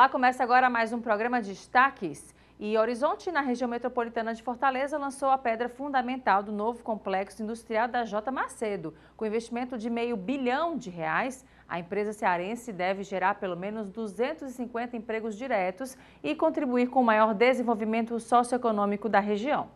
Olá, começa agora mais um programa de destaques. E Horizonte, na região metropolitana de Fortaleza, lançou a pedra fundamental do novo complexo industrial da J. Macedo. Com investimento de R$500 bilhão, a empresa cearense deve gerar pelo menos 250 empregos diretos e contribuir com o maior desenvolvimento socioeconômico da região.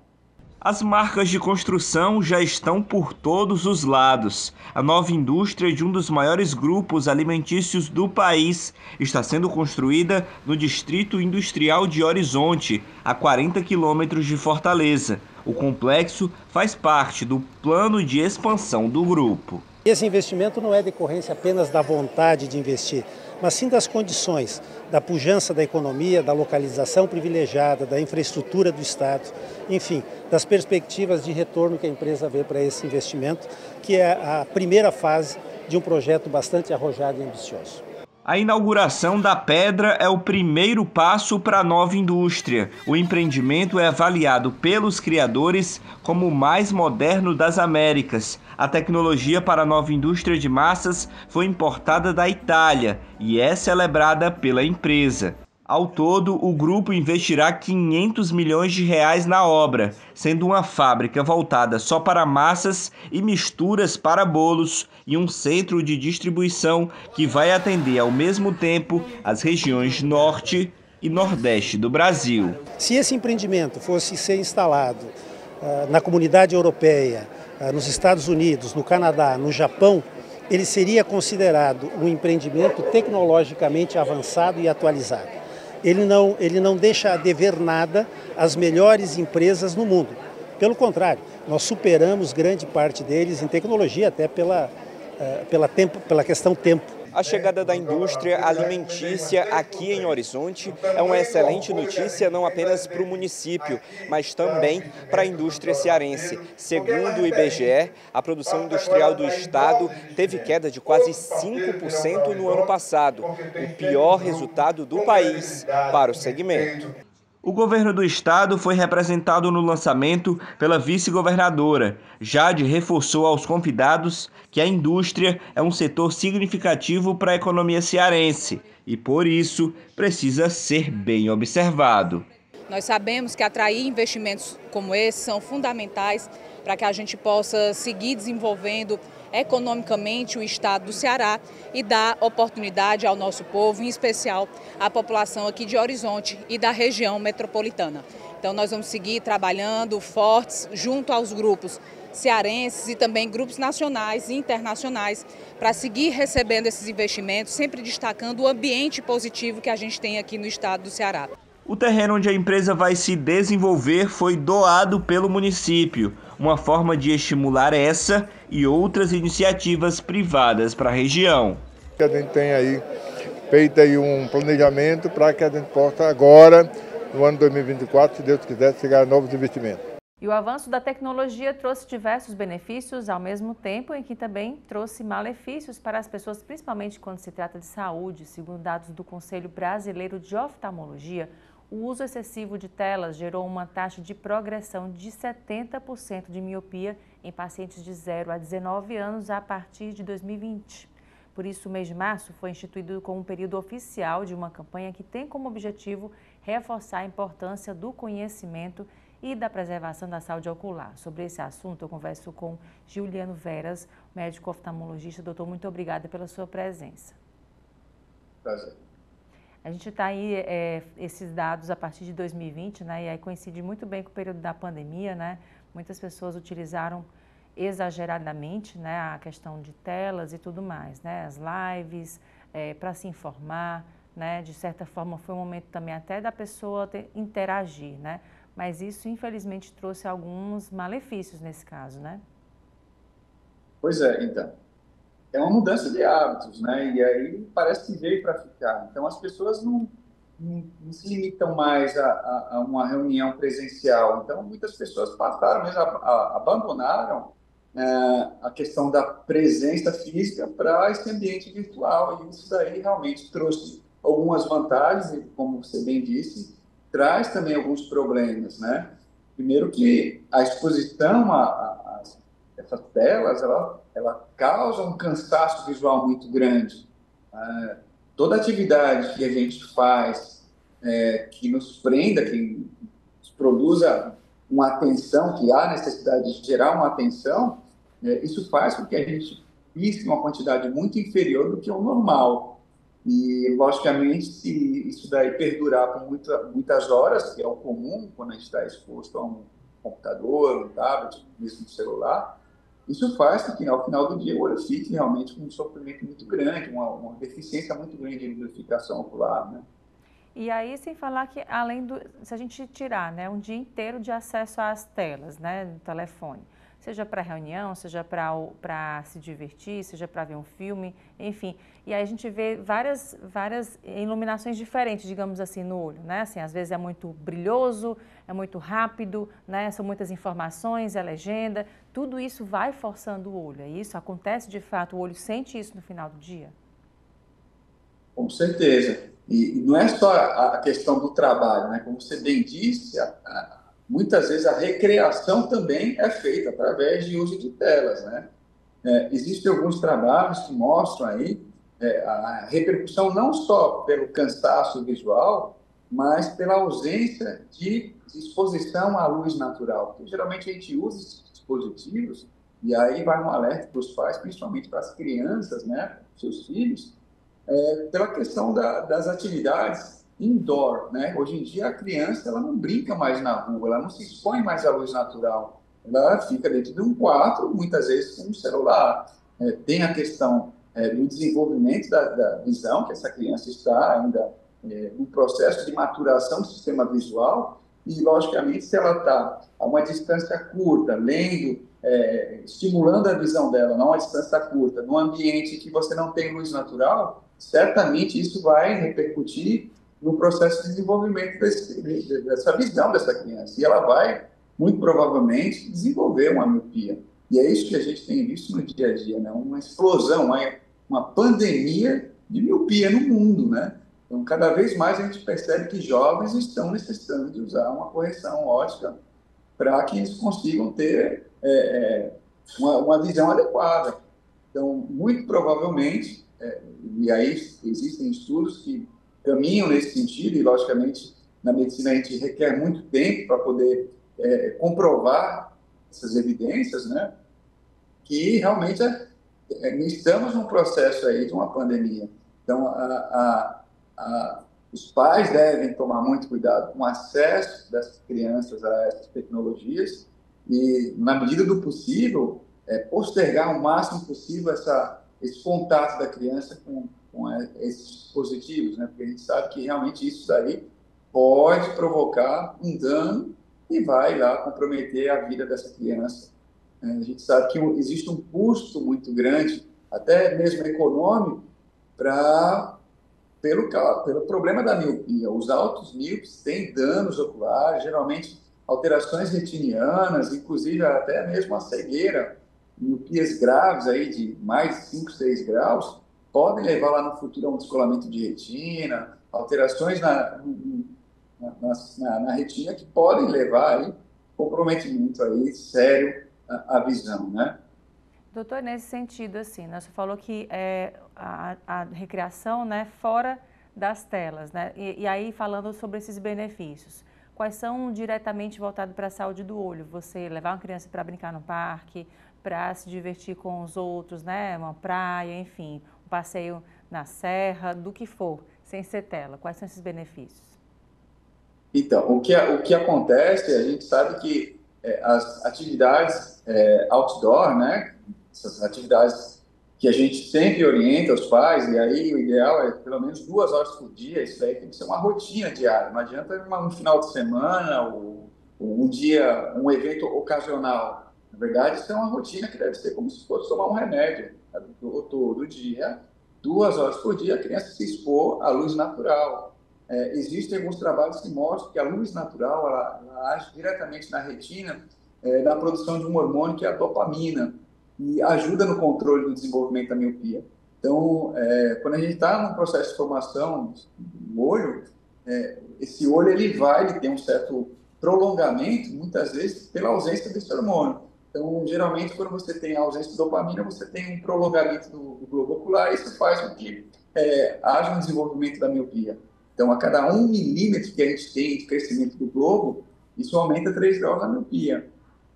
As marcas de construção já estão por todos os lados. A nova indústria de um dos maiores grupos alimentícios do país está sendo construída no Distrito Industrial de Horizonte, a 40 quilômetros de Fortaleza. O complexo faz parte do plano de expansão do grupo. Esse investimento não é decorrência apenas da vontade de investir, mas sim das condições, da pujança da economia, da localização privilegiada, da infraestrutura do Estado, enfim, das perspectivas de retorno que a empresa vê para esse investimento, que é a primeira fase de um projeto bastante arrojado e ambicioso. A inauguração da pedra é o primeiro passo para a nova indústria. O empreendimento é avaliado pelos criadores como o mais moderno das Américas. A tecnologia para a nova indústria de massas foi importada da Itália e é celebrada pela empresa. Ao todo, o grupo investirá R$500 milhões na obra, sendo uma fábrica voltada só para massas e misturas para bolos e um centro de distribuição que vai atender ao mesmo tempo as regiões norte e nordeste do Brasil. Se esse empreendimento fosse ser instalado na comunidade europeia, nos Estados Unidos, no Canadá, no Japão, ele seria considerado um empreendimento tecnologicamente avançado e atualizado. Ele não deixa a dever nada às melhores empresas no mundo. Pelo contrário, nós superamos grande parte deles em tecnologia, até pela questão tempo. A chegada da indústria alimentícia aqui em Horizonte é uma excelente notícia não apenas para o município, mas também para a indústria cearense. Segundo o IBGE, a produção industrial do estado teve queda de quase 5% no ano passado, o pior resultado do país para o segmento. O governo do estado foi representado no lançamento pela vice-governadora. Jade reforçou aos convidados que a indústria é um setor significativo para a economia cearense e, por isso, precisa ser bem observado. Nós sabemos que atrair investimentos como esse são fundamentais para que a gente possa seguir desenvolvendo economicamente o estado do Ceará e dar oportunidade ao nosso povo, em especial à população aqui de Horizonte e da região metropolitana. Então nós vamos seguir trabalhando fortes junto aos grupos cearenses e também grupos nacionais e internacionais para seguir recebendo esses investimentos, sempre destacando o ambiente positivo que a gente tem aqui no estado do Ceará. O terreno onde a empresa vai se desenvolver foi doado pelo município, uma forma de estimular essa e outras iniciativas privadas para a região. A gente tem aí feito aí um planejamento para que a gente possa agora, no ano 2024, se Deus quiser, chegar a novos investimentos. E o avanço da tecnologia trouxe diversos benefícios, ao mesmo tempo em que também trouxe malefícios para as pessoas, principalmente quando se trata de saúde. Segundo dados do Conselho Brasileiro de Oftalmologia, o uso excessivo de telas gerou uma taxa de progressão de 70% de miopia em pacientes de 0 a 19 anos a partir de 2020. Por isso, o mês de março foi instituído como um período oficial de uma campanha que tem como objetivo reforçar a importância do conhecimento e da preservação da saúde ocular. Sobre esse assunto, eu converso com Juliano Veras, médico oftalmologista. Doutor, muito obrigada pela sua presença. Prazer. A gente está aí, esses dados a partir de 2020, né? E aí coincide muito bem com o período da pandemia, né? Muitas pessoas utilizaram exageradamente, né, a questão de telas e tudo mais, né? As lives, para se informar, né? De certa forma foi um momento também até da pessoa interagir, né? Mas isso, infelizmente, trouxe alguns malefícios nesse caso, né? Pois é, então. É uma mudança de hábitos, né? E aí parece que veio para ficar. Então, as pessoas não se limitam mais a uma reunião presencial. Então, muitas pessoas passaram, mesmo abandonaram a questão da presença física para esse ambiente virtual. E isso daí realmente trouxe algumas vantagens, e, como você bem disse, traz também alguns problemas, né? Primeiro que a exposição a essas telas, ela causa um cansaço visual muito grande. toda atividade que a gente faz, que nos prenda, que nos produza uma atenção, que há necessidade de gerar uma atenção, isso faz com que a gente pisque uma quantidade muito inferior do que o normal. E, logicamente, se isso daí perdurar por muitas horas, que é o comum quando a gente está exposto a um computador, um tablet, mesmo um celular, isso faz com que, ao final do dia, o olho fique realmente com um sofrimento muito grande, uma deficiência muito grande de lubrificação ocular, né? E aí, sem falar que, se a gente tirar, né, um dia inteiro de acesso às telas, né, do telefone, seja para reunião, seja para se divertir, seja para ver um filme, enfim. E aí a gente vê várias iluminações diferentes, digamos assim, no olho, né? Assim, às vezes é muito brilhoso, é muito rápido, né? São muitas informações, é legenda. Tudo isso vai forçando o olho, é isso? Acontece de fato, o olho sente isso no final do dia? Com certeza. E não é só a questão do trabalho, né? Como você bem disse, muitas vezes a recreação também é feita através de uso de telas, né? Existem alguns trabalhos que mostram aí a repercussão não só pelo cansaço visual, mas pela ausência de exposição à luz natural. Porque geralmente a gente usa esses dispositivos e aí vai um alerta para os pais, principalmente para as crianças, né, seus filhos, pela questão das atividades indoor, né? Hoje em dia a criança ela não brinca mais na rua, ela não se expõe mais à luz natural, ela fica dentro de um quarto, muitas vezes com um celular. Tem a questão do desenvolvimento da visão, que essa criança está ainda no processo de maturação do sistema visual, e logicamente se ela está a uma distância curta, lendo, estimulando a visão dela, não a distância curta, num ambiente que você não tem luz natural, certamente isso vai repercutir no processo de desenvolvimento dessa visão dessa criança. E ela vai, muito provavelmente, desenvolver uma miopia. E é isso que a gente tem visto no dia a dia, né? Uma explosão, uma pandemia de miopia no mundo, né? Então, cada vez mais a gente percebe que jovens estão necessitando de usar uma correção óptica para que eles consigam ter uma visão adequada. Então, muito provavelmente, e aí existem estudos que caminham nesse sentido, e logicamente na medicina a gente requer muito tempo para poder comprovar essas evidências, né? Que realmente estamos num processo aí de uma pandemia. Então, os pais devem tomar muito cuidado com o acesso das crianças a essas tecnologias e, na medida do possível, postergar o máximo possível esse contato da criança com esses dispositivos, né? Porque a gente sabe que realmente isso daí pode provocar um dano e vai lá comprometer a vida dessa criança. A gente sabe que existe um custo muito grande, até mesmo econômico, pelo problema da miopia. Os altos míopes têm danos oculares, geralmente alterações retinianas, inclusive até mesmo a cegueira. Miopias graves aí de mais de 5, 6 graus podem levar lá no futuro a um descolamento de retina, alterações na retina que podem levar aí comprometimento aí sério à visão, né? Doutor, nesse sentido, assim, né, você falou que a recreação, né, fora das telas, né? E aí, falando sobre esses benefícios, quais são diretamente voltados para a saúde do olho? Você levar uma criança para brincar no parque, para se divertir com os outros, né? Uma praia, enfim, um passeio na serra, do que for, sem ser tela. Quais são esses benefícios? Então, o que acontece, a gente sabe que as atividades outdoor, né? Essas atividades que a gente sempre orienta os pais, e aí o ideal é pelo menos 2 horas por dia, isso daí tem que ser uma rotina diária, não adianta um final de semana ou um dia, um evento ocasional. Na verdade, isso é uma rotina que deve ser como se fosse tomar um remédio, né? Todo dia, 2 horas por dia, a criança se expor à luz natural. Existem alguns trabalhos que mostram que a luz natural ela age diretamente na retina, na produção de um hormônio que é a dopamina, e ajuda no controle do desenvolvimento da miopia. Então, quando a gente está num processo de formação do olho, esse olho ele tem um certo prolongamento, muitas vezes, pela ausência desse hormônio. Então, geralmente, quando você tem a ausência de dopamina, você tem um prolongamento do globo ocular, e isso faz com que haja um desenvolvimento da miopia. Então, a cada 1 milímetro que a gente tem de crescimento do globo, isso aumenta 3 graus da miopia.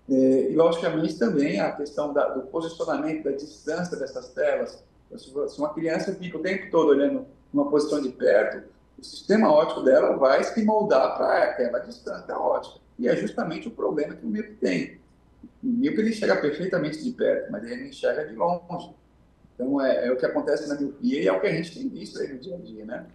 E, logicamente, também a questão do posicionamento, da distância dessas telas. Se uma criança fica o tempo todo olhando numa posição de perto, o sistema óptico dela vai se moldar para aquela distância óptica. E é justamente o problema que o míope tem. O míope ele enxerga perfeitamente de perto, mas ele não enxerga de longe. Então, é o que acontece na miopia e é o que a gente tem visto aí no dia a dia, né?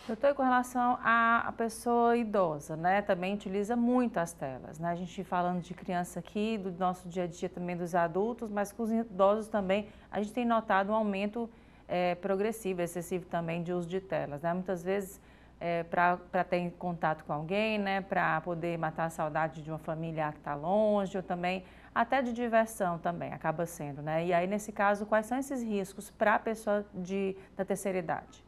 Doutor, com relação à pessoa idosa, né, também utiliza muito as telas, né? A gente falando de criança aqui, do nosso dia a dia também dos adultos, mas com os idosos também, a gente tem notado um aumento progressivo, excessivo também de uso de telas, né? Muitas vezes para ter contato com alguém, né, para poder matar a saudade de uma familiar que está longe, ou também até de diversão também, acaba sendo, né? E aí, nesse caso, quais são esses riscos para a pessoa da terceira idade?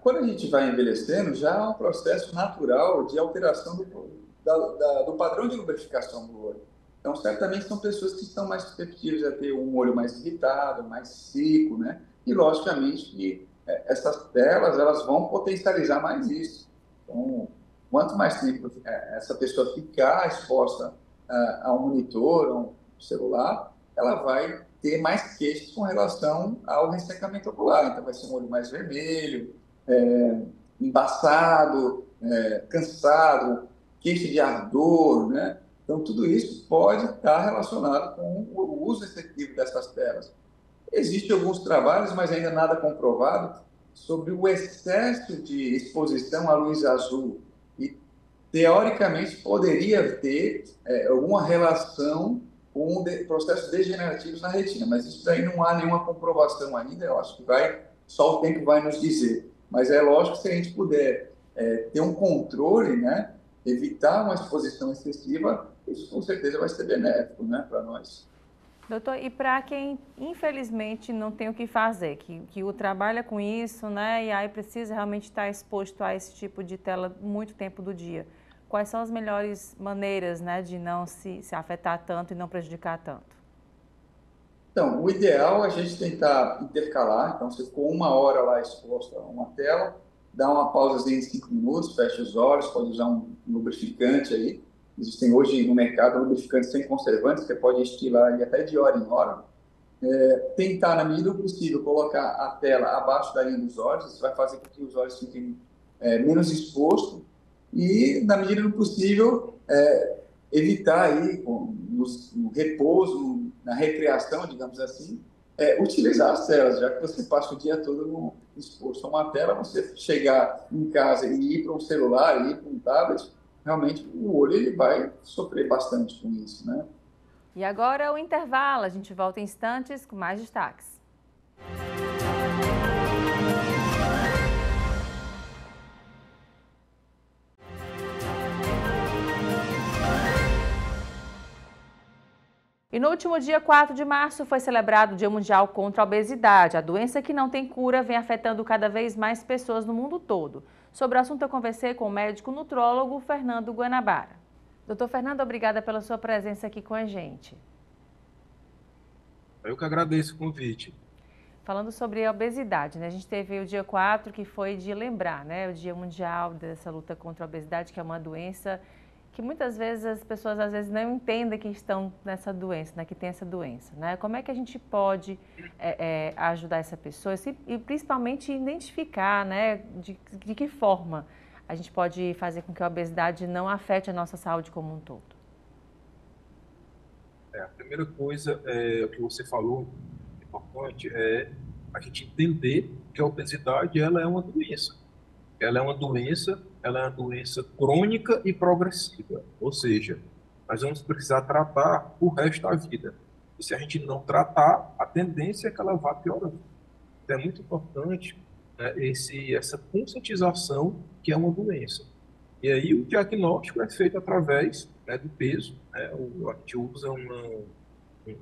Quando a gente vai envelhecendo, já há um processo natural de alteração do padrão de lubrificação do olho. Então, certamente são pessoas que estão mais susceptíveis a ter um olho mais irritado, mais seco, né? E, logicamente, que essas telas elas vão potencializar mais isso. Então, quanto mais tempo essa pessoa ficar exposta a um monitor, a um celular, ela vai ter mais queixas com relação ao ressecamento ocular. Então, vai ser um olho mais vermelho, embaçado, cansado, queixa de ardor, né? Então, tudo isso pode estar relacionado com o uso excessivo dessas telas. Existem alguns trabalhos, mas ainda nada comprovado, sobre o excesso de exposição à luz azul. E, teoricamente, poderia ter alguma relação com processos degenerativos na retina, mas isso daí não há nenhuma comprovação ainda, eu acho que só o tempo vai nos dizer. Mas é lógico que se a gente puder ter um controle, né, evitar uma exposição excessiva, isso com certeza vai ser benéfico, né, para nós. Doutor, e para quem infelizmente não tem o que fazer, que trabalha com isso, né, e aí precisa realmente estar exposto a esse tipo de tela muito tempo do dia, quais são as melhores maneiras, né, de não se afetar tanto e não prejudicar tanto? Então, o ideal é a gente tentar intercalar. Então, você ficou 1 hora lá exposto a uma tela, dá uma pausazinha de 5 minutos, fecha os olhos, pode usar um lubrificante aí. Existem hoje no mercado lubrificantes sem conservantes, você pode estilar ele até de hora em hora. Tentar, na medida do possível, colocar a tela abaixo da linha dos olhos, isso vai fazer com que os olhos fiquem menos expostos. E, na medida do possível, evitar aí, no repouso, na recreação, digamos assim, utilizar as telas, já que você passa o dia todo exposto a uma tela, você chegar em casa e ir para um celular, ir para um tablet, realmente o olho ele vai sofrer bastante com isso, né? E agora o intervalo, a gente volta em instantes com mais destaques. E no último dia 4 de março foi celebrado o Dia Mundial contra a Obesidade. A doença que não tem cura vem afetando cada vez mais pessoas no mundo todo. Sobre o assunto eu conversei com o médico nutrólogo Fernando Guanabara. Doutor Fernando, obrigada pela sua presença aqui com a gente. Eu que agradeço o convite. Falando sobre a obesidade, né? A gente teve o dia 4 que foi de lembrar, né? O Dia Mundial dessa luta contra a obesidade, que é uma doença que muitas vezes as pessoas às vezes não entendem que estão nessa doença, né, que tem essa doença, né? Como é que a gente pode ajudar essa pessoa e principalmente identificar, né, de que forma a gente pode fazer com que a obesidade não afete a nossa saúde como um todo? A primeira coisa o que você falou, importante, é a gente entender que a obesidade ela é uma doença. Ela é uma doença crônica e progressiva, ou seja, nós vamos precisar tratar o resto da vida. E se a gente não tratar, a tendência é que ela vá piorando. Então é muito importante essa conscientização que é uma doença. E aí o diagnóstico é feito através do peso. A gente usa um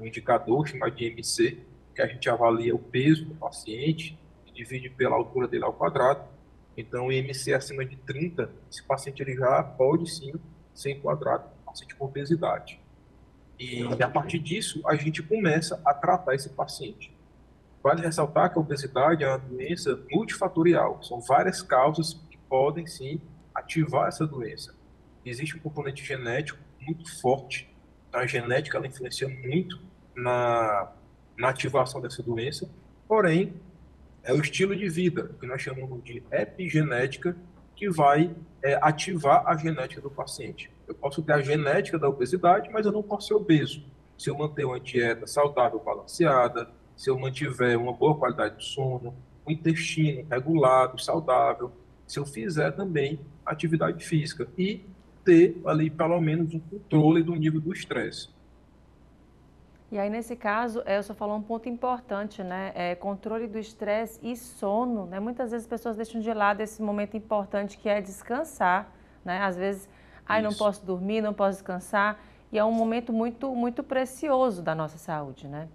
indicador chamado de IMC, que a gente avalia o peso do paciente e divide pela altura dele ao quadrado. Então, o IMC acima de 30, esse paciente ele já pode sim ser enquadrado como paciente com obesidade. E a partir disso, a gente começa a tratar esse paciente. Vale ressaltar que a obesidade é uma doença multifatorial. São várias causas que podem, sim, ativar essa doença. Existe um componente genético muito forte. A genética ela influencia muito na ativação dessa doença. Porém, é o estilo de vida, que nós chamamos de epigenética, que vai ativar a genética do paciente. Eu posso ter a genética da obesidade, mas eu não posso ser obeso. Se eu manter uma dieta saudável, balanceada, se eu mantiver uma boa qualidade de sono, um intestino regulado, saudável, se eu fizer também atividade física e ter ali pelo menos um controle do nível do estresse. E aí, nesse caso, o senhor falou um ponto importante, né? Controle do estresse e sono, né? Muitas vezes as pessoas deixam de lado esse momento importante que é descansar, né? Às vezes, não posso dormir, não posso descansar, e é um momento muito, muito precioso da nossa saúde, né?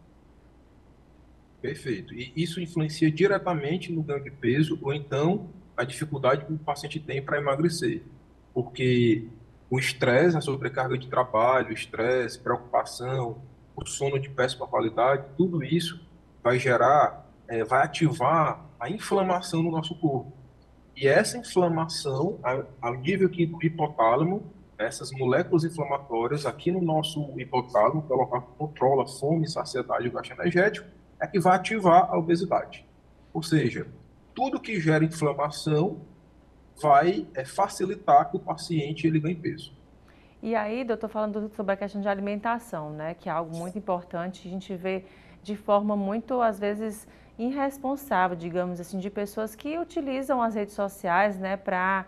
Perfeito. E isso influencia diretamente no ganho de peso ou então a dificuldade que o paciente tem para emagrecer. Porque o estresse, a sobrecarga de trabalho, estresse, preocupação, o sono de péssima qualidade, tudo isso vai gerar, vai ativar a inflamação no nosso corpo. E essa inflamação, ao nível que do hipotálamo, essas moléculas inflamatórias aqui no nosso hipotálamo, que é o local que controla a fome, saciedade e o gasto energético, é que vai ativar a obesidade. Ou seja, tudo que gera inflamação vai facilitar que o paciente ele ganhe peso. E aí, doutor, falando sobre a questão de alimentação, né, que é algo muito importante, a gente vê de forma muito, às vezes, irresponsável, digamos assim, de pessoas que utilizam as redes sociais, né, para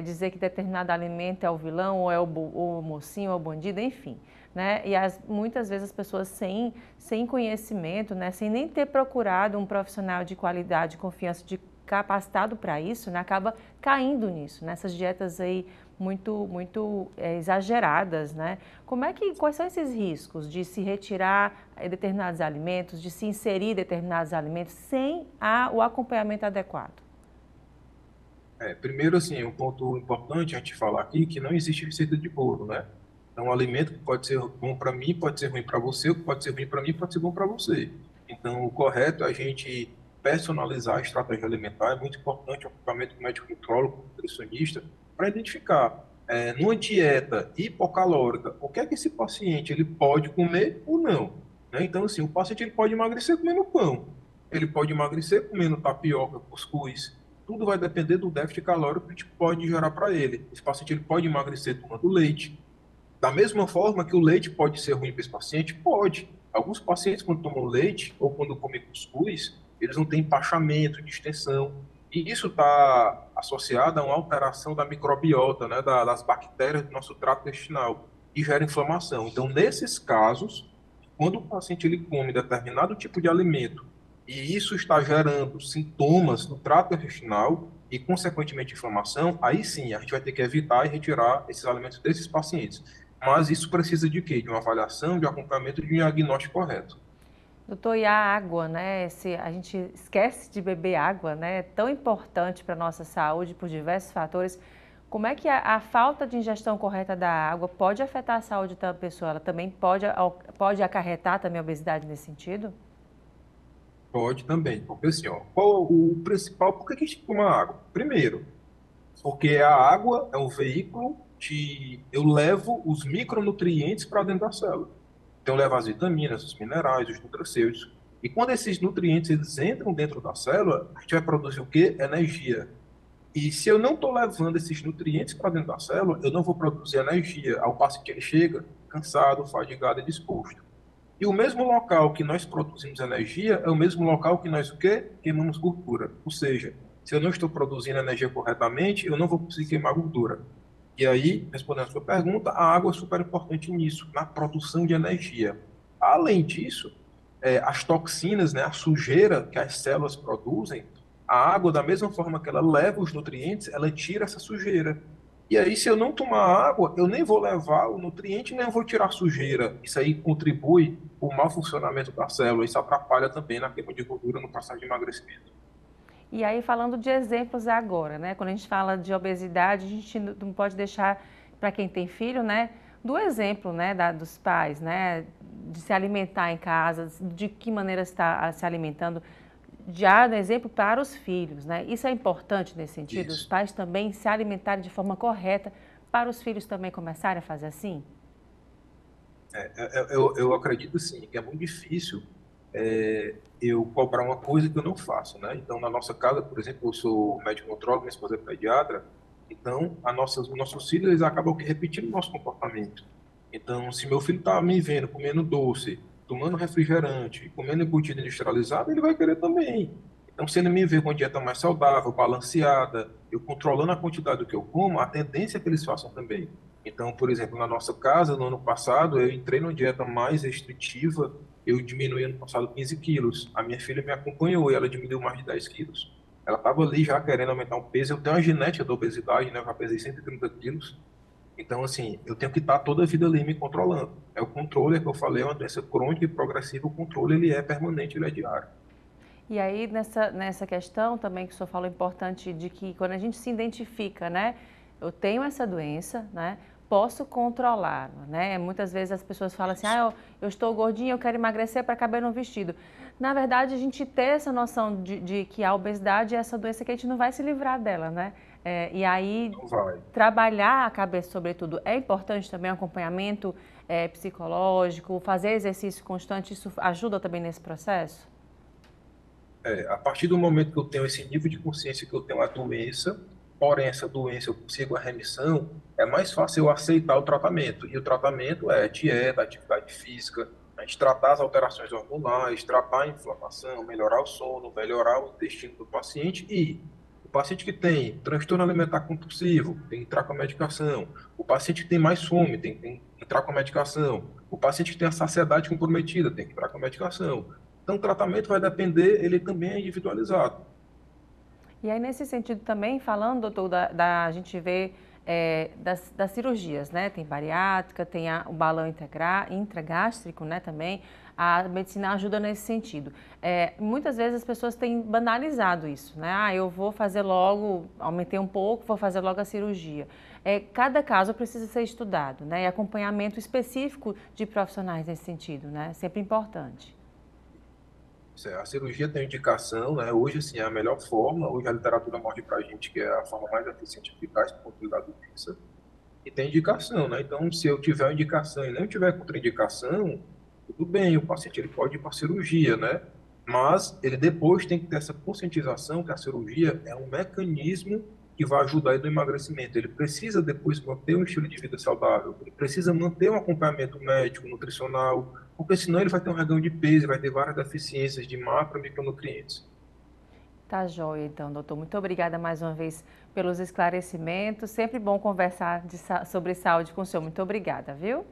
dizer que determinado alimento é o vilão, ou é o mocinho, ou o bandido, enfim. Né? E muitas vezes as pessoas sem conhecimento, né, sem nem ter procurado um profissional de qualidade, de confiança, capacitado para isso, né, acaba caindo nisso, nessas dietas aí muito exageradas, né? Quais são esses riscos de se retirar determinados alimentos, de se inserir determinados alimentos sem o acompanhamento adequado? Primeiro, assim, um ponto importante a gente falar aqui que não existe receita de bolo, né? Então, um alimento que pode ser bom para mim, pode ser ruim para você, o que pode ser ruim para mim, pode ser bom para você. Então, o correto é a gente personalizar a estratégia alimentar, é muito importante o acompanhamento médico nutrólogo, nutricionista, para identificar, numa dieta hipocalórica, o que é que esse paciente ele pode comer ou não. Né? Então, assim, o paciente ele pode emagrecer comendo pão, ele pode emagrecer comendo tapioca, cuscuz, tudo vai depender do déficit calórico que a gente pode gerar para ele. Esse paciente ele pode emagrecer tomando leite. Da mesma forma que o leite pode ser ruim para esse paciente, pode. Alguns pacientes, quando tomam leite ou quando comem cuscuz, eles não têm empachamento, distensão. E isso está associado a uma alteração da microbiota, né, das bactérias do nosso trato intestinal, e gera inflamação. Então, nesses casos, quando o paciente ele come determinado tipo de alimento e isso está gerando sintomas no trato intestinal e, consequentemente, inflamação, aí sim, a gente vai ter que evitar e retirar esses alimentos desses pacientes. Mas isso precisa de quê? De uma avaliação, de um acompanhamento, de um diagnóstico correto. Doutor, e a água, né? A gente esquece de beber água, né? É tão importante para a nossa saúde por diversos fatores. Como é que a falta de ingestão correta da água pode afetar a saúde da pessoa? Ela também pode acarretar também a obesidade nesse sentido? Pode também, porque assim, qual o principal, por que a gente toma água? Primeiro, porque a água é um veículo eu levo os micronutrientes para dentro da célula. Então, eu levo as vitaminas, os minerais, os nutracêuticos. E quando esses nutrientes eles entram dentro da célula, a gente vai produzir o quê? Energia. E se eu não estou levando esses nutrientes para dentro da célula, eu não vou produzir energia. Ao passo que ele chega cansado, fadigado e disposto. E o mesmo local que nós produzimos energia é o mesmo local que nós o quê? Queimamos gordura. Ou seja, se eu não estou produzindo energia corretamente, eu não vou conseguir queimar gordura. E aí, respondendo a sua pergunta, a água é super importante nisso, na produção de energia. Além disso, as toxinas, né, a sujeira que as células produzem, a água, da mesma forma que ela leva os nutrientes, ela tira essa sujeira. E aí, se eu não tomar água, eu nem vou levar o nutriente, nem vou tirar a sujeira. Isso aí contribui para o mau funcionamento da célula. Isso atrapalha também na queima de gordura no processo de emagrecimento. E aí, falando de exemplos agora, né? Quando a gente fala de obesidade, a gente não pode deixar, para quem tem filho, né? Do exemplo, né? Dos pais, né? de se alimentar em casa, de que maneira está se alimentando, já dá exemplo para os filhos, né? Isso é importante nesse sentido, os pais também se alimentarem de forma correta, para os filhos também começarem a fazer assim? Eu acredito sim, que é muito difícil eu cobrar uma coisa que eu não faço, né? Então, na nossa casa, por exemplo, eu sou médico nutrólogo, minha esposa é pediatra, então os nossos filhos eles acabam repetindo o nosso comportamento. Então, se meu filho está me vendo comendo doce, tomando refrigerante, comendo embutido industrializado, ele vai querer também. Então, se ele me vê com uma dieta mais saudável, balanceada, eu controlando a quantidade do que eu como, a tendência é que eles façam também. Então, por exemplo, na nossa casa, no ano passado, eu entrei numa dieta mais restritiva, eu diminuí ano passado 15 quilos. A minha filha me acompanhou e ela diminuiu mais de 10 quilos. Ela estava ali já querendo aumentar o peso. Eu tenho uma genética da obesidade, né? Eu já pesei 130 quilos. Então, assim, eu tenho que estar toda a vida ali me controlando. É o controle, que eu falei, é uma doença crônica e progressiva. O controle, ele é permanente, ele é diário. E aí, nessa questão também que o senhor falou, importante de que quando a gente se identifica, né? Eu tenho essa doença, né? Posso controlar, né? Muitas vezes as pessoas falam assim, eu estou gordinha, eu quero emagrecer para caber no vestido. Na verdade, a gente ter essa noção de que a obesidade é essa doença que a gente não vai se livrar dela, né? E aí, trabalhar a cabeça, sobretudo, é importante também, acompanhamento psicológico, fazer exercício constante, isso ajuda também nesse processo? A partir do momento que eu tenho esse nível de consciência que eu tenho a doença, porém essa doença eu consigo a remissão, é mais fácil eu aceitar o tratamento. E o tratamento é dieta, atividade física, a gente tratar as alterações hormonais, tratar a inflamação, melhorar o sono, melhorar o intestino do paciente. E o paciente que tem transtorno alimentar compulsivo tem que entrar com a medicação. O paciente que tem mais fome tem que entrar com a medicação. O paciente que tem a saciedade comprometida tem que entrar com a medicação. Então, o tratamento vai depender, ele também é individualizado. E aí, nesse sentido também, falando, doutor, a gente vê das cirurgias, né? Tem bariátrica, tem o balão intragástrico, né? Também, a medicina ajuda nesse sentido. Muitas vezes as pessoas têm banalizado isso, né? Eu vou fazer logo, aumentei um pouco, vou fazer logo a cirurgia. Cada caso precisa ser estudado, né? E acompanhamento específico de profissionais nesse sentido, né? Sempre importante. A cirurgia tem indicação, né? Hoje, assim, é a melhor forma. Hoje a literatura mostra pra gente que é a forma mais eficiente e eficaz para controle da doença. E tem indicação, né? Então, se eu tiver indicação e não tiver contraindicação, tudo bem, o paciente ele pode ir para a cirurgia, né? Mas ele depois tem que ter essa conscientização que a cirurgia é um mecanismo que vai ajudar ele no emagrecimento. Ele precisa depois manter um estilo de vida saudável, ele precisa manter um acompanhamento médico, nutricional, porque senão ele vai ter um reganho de peso, vai ter várias deficiências de macro e micronutrientes. Tá joia, então, doutor. Muito obrigada mais uma vez pelos esclarecimentos. Sempre bom conversar sobre saúde com o senhor. Muito obrigada, viu?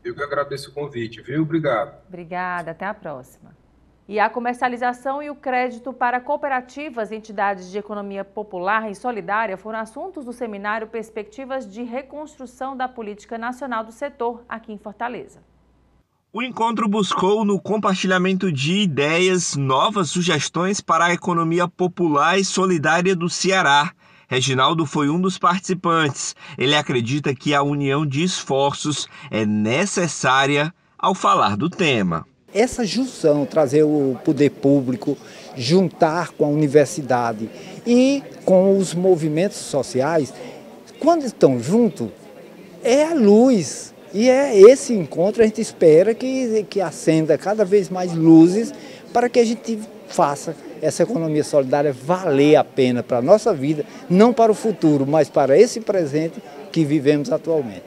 Eu que agradeço o convite, viu? Obrigado. Obrigada, até a próxima. E a comercialização e o crédito para cooperativas e entidades de economia popular e solidária foram assuntos do seminário Perspectivas de Reconstrução da Política Nacional do Setor, aqui em Fortaleza. O encontro buscou, no compartilhamento de ideias, novas sugestões para a economia popular e solidária do Ceará. Reginaldo foi um dos participantes. Ele acredita que a união de esforços é necessária ao falar do tema. Essa junção, trazer o poder público, juntar com a universidade e com os movimentos sociais, quando estão juntos, é a luz. E é esse encontro, a gente espera que acenda cada vez mais luzes para que a gente faça essa economia solidária valer a pena para a nossa vida, não para o futuro, mas para esse presente que vivemos atualmente.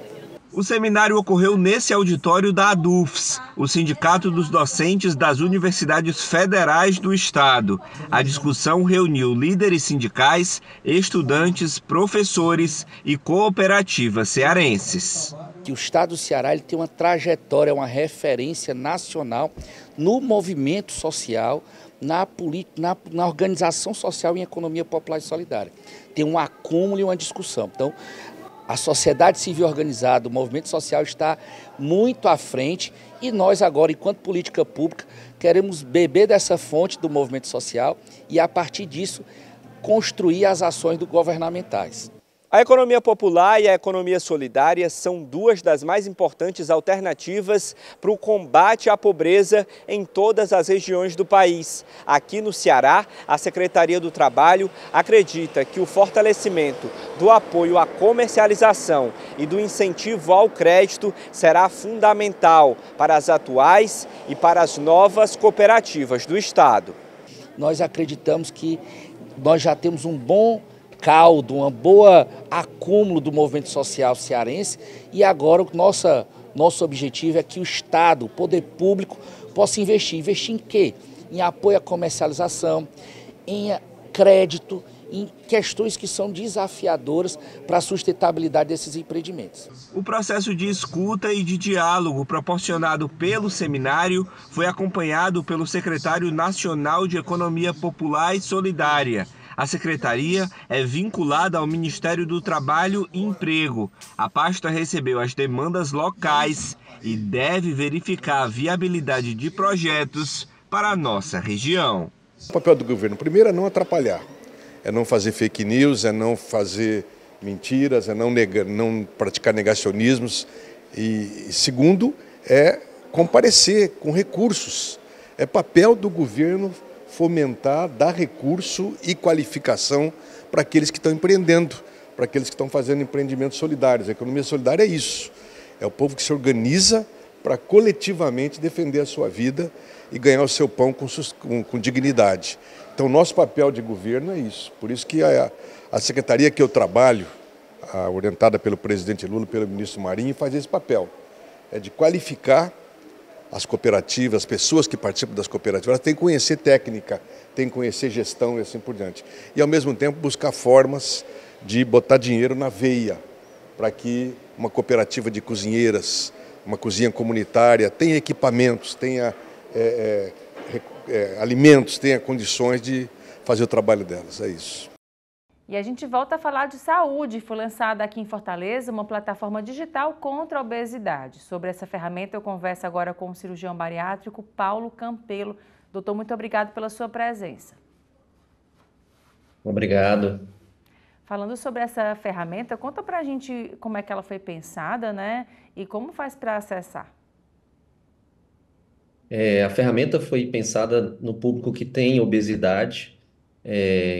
O seminário ocorreu nesse auditório da ADUFES, o Sindicato dos Docentes das Universidades Federais do Estado. A discussão reuniu líderes sindicais, estudantes, professores e cooperativas cearenses. Que o Estado do Ceará ele tem uma trajetória, uma referência nacional no movimento social, na organização social em economia popular e solidária. Tem um acúmulo e uma discussão. Então, a sociedade civil organizada, o movimento social está muito à frente e nós agora, enquanto política pública, queremos beber dessa fonte do movimento social e, a partir disso, construir as ações governamentais. A economia popular e a economia solidária são duas das mais importantes alternativas para o combate à pobreza em todas as regiões do país. Aqui no Ceará, a Secretaria do Trabalho acredita que o fortalecimento do apoio à comercialização e do incentivo ao crédito será fundamental para as atuais e para as novas cooperativas do Estado. Nós acreditamos que nós já temos um bom caldo, uma boa acúmulo do movimento social cearense e agora o nosso objetivo é que o Estado, o poder público, possa investir. Investir em quê? Em apoio à comercialização, em crédito, em questões que são desafiadoras para a sustentabilidade desses empreendimentos. O processo de escuta e de diálogo proporcionado pelo seminário foi acompanhado pelo secretário nacional de Economia Popular e Solidária. A secretaria é vinculada ao Ministério do Trabalho e Emprego. A pasta recebeu as demandas locais e deve verificar a viabilidade de projetos para a nossa região. O papel do governo, primeiro, é não atrapalhar, é não fazer fake news, é não fazer mentiras, é não praticar negacionismos e segundo, é comparecer com recursos. É papel do governo fomentar, dar recurso e qualificação para aqueles que estão empreendendo, para aqueles que estão fazendo empreendimentos solidários. A economia solidária é isso, é o povo que se organiza para coletivamente defender a sua vida e ganhar o seu pão com dignidade. Então, nosso papel de governo é isso. Por isso que a secretaria que eu trabalho, orientada pelo presidente Lula, pelo ministro Marinho, faz esse papel, é de qualificar as cooperativas, as pessoas que participam das cooperativas, elas têm que conhecer técnica, têm que conhecer gestão e assim por diante. E, ao mesmo tempo, buscar formas de botar dinheiro na veia, para que uma cooperativa de cozinheiras, uma cozinha comunitária, tenha equipamentos, tenha alimentos, tenha condições de fazer o trabalho delas. É isso. E a gente volta a falar de saúde. Foi lançada aqui em Fortaleza uma plataforma digital contra a obesidade. Sobre essa ferramenta eu converso agora com o cirurgião bariátrico Paulo Campelo. Doutor, muito obrigado pela sua presença. Obrigado. Falando sobre essa ferramenta, conta pra gente como é que ela foi pensada, né? E como faz para acessar. A ferramenta foi pensada no público que tem obesidade,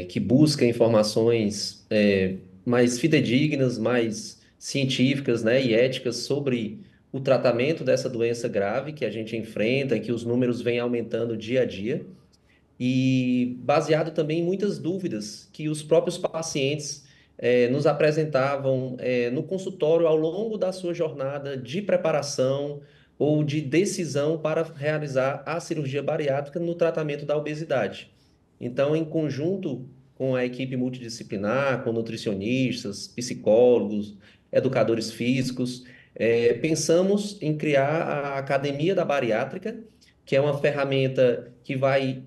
que busca informações mais fidedignas, mais científicas, né, e éticas sobre o tratamento dessa doença grave que a gente enfrenta, que os números vêm aumentando dia a dia, e baseado também em muitas dúvidas que os próprios pacientes nos apresentavam no consultório ao longo da sua jornada de preparação ou de decisão para realizar a cirurgia bariátrica no tratamento da obesidade. Então, em conjunto com a equipe multidisciplinar, com nutricionistas, psicólogos, educadores físicos, pensamos em criar a Academia da Bariátrica, que é uma ferramenta que vai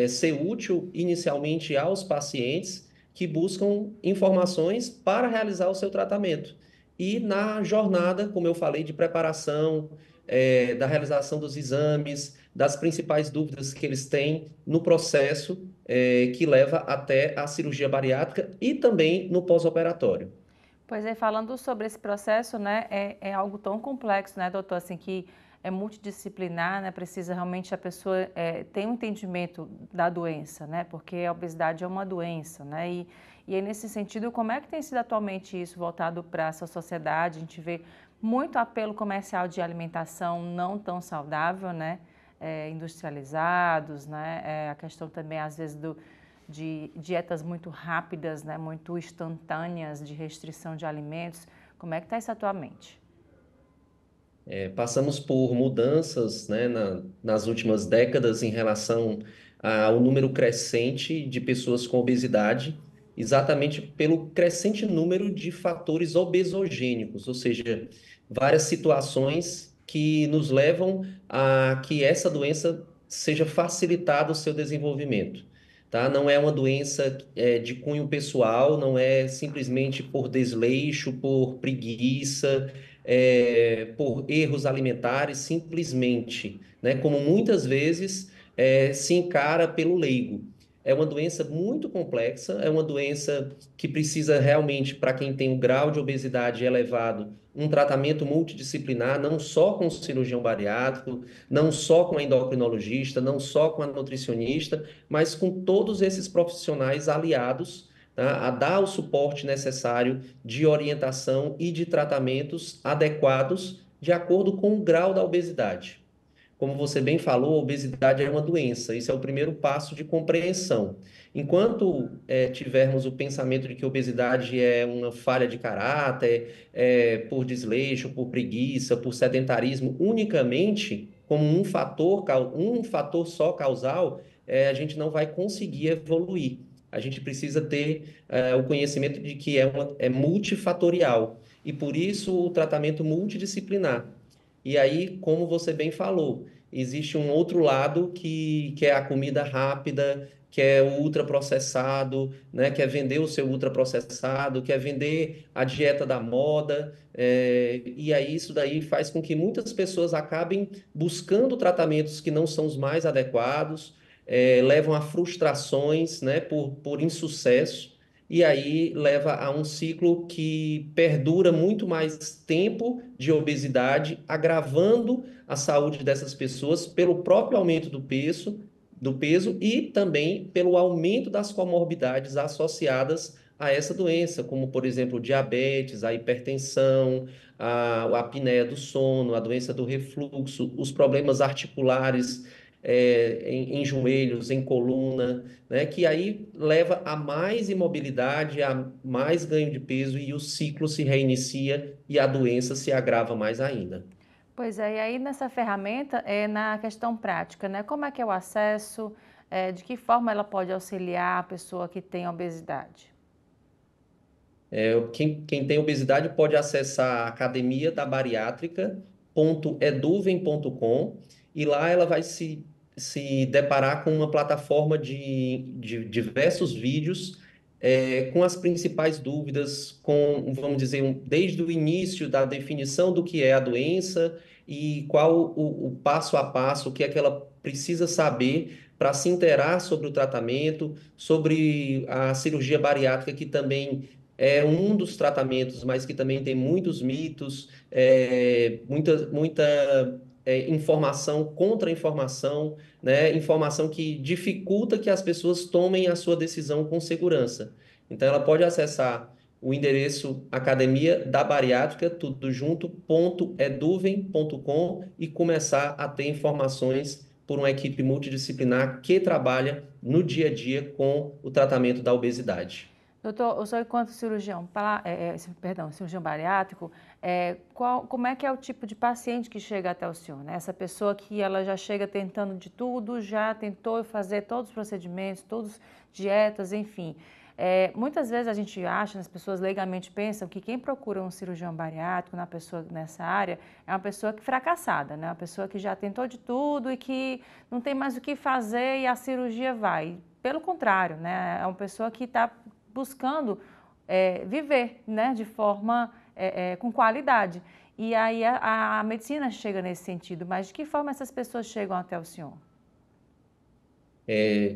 ser útil inicialmente aos pacientes que buscam informações para realizar o seu tratamento. E na jornada, como eu falei, de preparação, da realização dos exames, das principais dúvidas que eles têm no processo que leva até a cirurgia bariátrica e também no pós-operatório. Pois é, falando sobre esse processo, né, é algo tão complexo, né, doutor, assim, que é multidisciplinar, né, precisa realmente a pessoa ter um entendimento da doença, né, porque a obesidade é uma doença, né, e aí nesse sentido, como é que tem sido atualmente isso voltado para essa sociedade? A gente vê muito apelo comercial de alimentação não tão saudável, né, industrializados, né, a questão também às vezes de dietas muito rápidas, né, muito instantâneas de restrição de alimentos. Como é que está isso atualmente? Passamos por mudanças, né, nas últimas décadas em relação ao número crescente de pessoas com obesidade, exatamente pelo crescente número de fatores obesogênicos, ou seja, várias situações que nos levam a que essa doença seja facilitado o seu desenvolvimento, tá? Não é uma doença de cunho pessoal, não é simplesmente por desleixo, por preguiça, por erros alimentares, simplesmente, né? Como muitas vezes se encara pelo leigo. é uma doença muito complexa, é uma doença que precisa realmente, para quem tem um grau de obesidade elevado, um tratamento multidisciplinar, não só com o cirurgião bariátrico, não só com a endocrinologista, não só com a nutricionista, mas com todos esses profissionais aliados, tá, a dar o suporte necessário de orientação e de tratamentos adequados de acordo com o grau da obesidade. Como você bem falou, a obesidade é uma doença. Isso é o primeiro passo de compreensão. Enquanto tivermos o pensamento de que a obesidade é uma falha de caráter, por desleixo, por preguiça, por sedentarismo, unicamente como um fator só causal, a gente não vai conseguir evoluir. A gente precisa ter o conhecimento de que é multifatorial. E por isso o tratamento multidisciplinar. E aí, como você bem falou, existe um outro lado que é a comida rápida, que é o ultraprocessado, né? Quer vender o seu ultraprocessado, quer vender a dieta da moda, e aí isso daí faz com que muitas pessoas acabem buscando tratamentos que não são os mais adequados, levam a frustrações, né? Por insucesso. E aí leva a um ciclo que perdura muito mais tempo de obesidade, agravando a saúde dessas pessoas pelo próprio aumento do peso e também pelo aumento das comorbidades associadas a essa doença, como, por exemplo, o diabetes, a hipertensão, a apneia do sono, a doença do refluxo, os problemas articulares, em joelhos, em coluna, né, que aí leva a mais imobilidade, a mais ganho de peso e o ciclo se reinicia e a doença se agrava mais ainda. Pois é, e aí nessa ferramenta, na questão prática, né, como é que é o acesso, de que forma ela pode auxiliar a pessoa que tem obesidade? Quem tem obesidade pode acessar a academia da bariátrica.eduven.com e lá ela vai se deparar com uma plataforma de diversos vídeos com as principais dúvidas, vamos dizer, desde o início da definição do que é a doença e qual o passo a passo, o que é que ela precisa saber para se inteirar sobre o tratamento, sobre a cirurgia bariátrica, que também é um dos tratamentos, mas que também tem muitos mitos, muita informação contra informação, né? Informação que dificulta que as pessoas tomem a sua decisão com segurança. Então, ela pode acessar o endereço Academia da Bariátrica, tudo junto, .eduven.com e começar a ter informações por uma equipe multidisciplinar que trabalha no dia a dia com o tratamento da obesidade. Doutor, o senhor enquanto cirurgião, cirurgião bariátrico, como é que é o tipo de paciente que chega até o senhor, né? Essa pessoa que ela já chega tentando de tudo, já tentou fazer todos os procedimentos, todas dietas, enfim. Muitas vezes a gente acha, as pessoas leigamente pensam que quem procura um cirurgião bariátrico nessa área é uma pessoa fracassada, né? Uma pessoa que já tentou de tudo e que não tem mais o que fazer e a cirurgia vai. Pelo contrário, né? É uma pessoa que está buscando viver, né, de forma com qualidade. E aí a medicina chega nesse sentido, mas de que forma essas pessoas chegam até o senhor?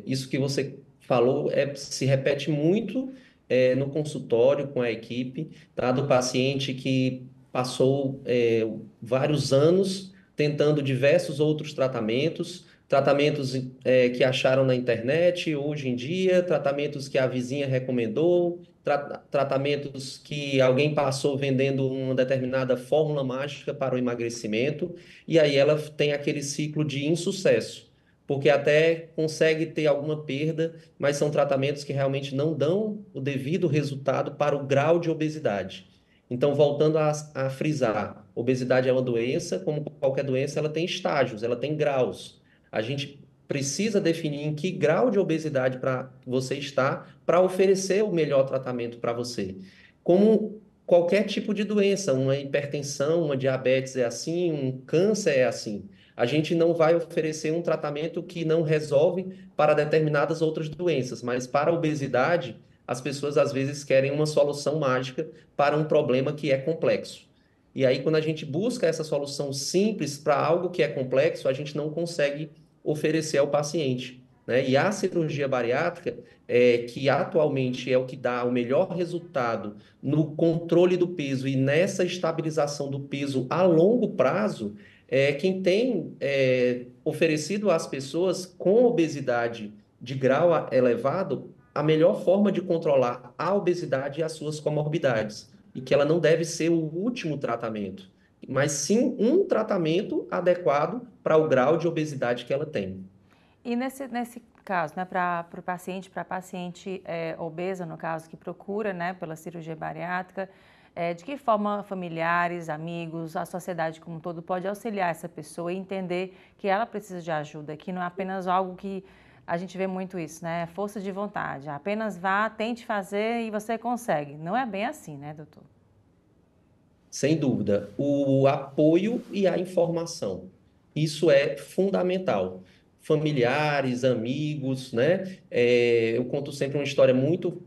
Isso que você falou se repete muito no consultório com a equipe, tá? Do paciente que passou vários anos tentando diversos outros tratamentos que acharam na internet hoje em dia, tratamentos que a vizinha recomendou, tratamentos que alguém passou vendendo uma determinada fórmula mágica para o emagrecimento, e aí ela tem aquele ciclo de insucesso, porque até consegue ter alguma perda, mas são tratamentos que realmente não dão o devido resultado para o grau de obesidade. Então, voltando a frisar, obesidade é uma doença, como qualquer doença, ela tem estágios, ela tem graus. A gente precisa definir em que grau de obesidade você está para oferecer o melhor tratamento para você. Como qualquer tipo de doença, uma hipertensão, uma diabetes é assim, um câncer é assim. A gente não vai oferecer um tratamento que não resolve para determinadas outras doenças, mas para a obesidade, as pessoas às vezes querem uma solução mágica para um problema que é complexo. E aí, quando a gente busca essa solução simples para algo que é complexo, a gente não consegue oferecer ao paciente. né? E a cirurgia bariátrica, que atualmente é o que dá o melhor resultado no controle do peso e nessa estabilização do peso a longo prazo, quem tem oferecido às pessoas com obesidade de grau elevado a melhor forma de controlar a obesidade e as suas comorbidades, e que ela não deve ser o último tratamento, mas sim um tratamento adequado para o grau de obesidade que ela tem. E nesse caso, né, para a paciente obesa, no caso, que procura, né, pela cirurgia bariátrica, de que forma familiares, amigos, a sociedade como um todo pode auxiliar essa pessoa e entender que ela precisa de ajuda, que não é apenas algo que a gente vê muito isso, né? Força de vontade, apenas vá, tente fazer e você consegue. Não é bem assim, né, doutor? Sem dúvida, o apoio e a informação, isso é fundamental. Familiares, amigos, né? Eu conto sempre uma história muito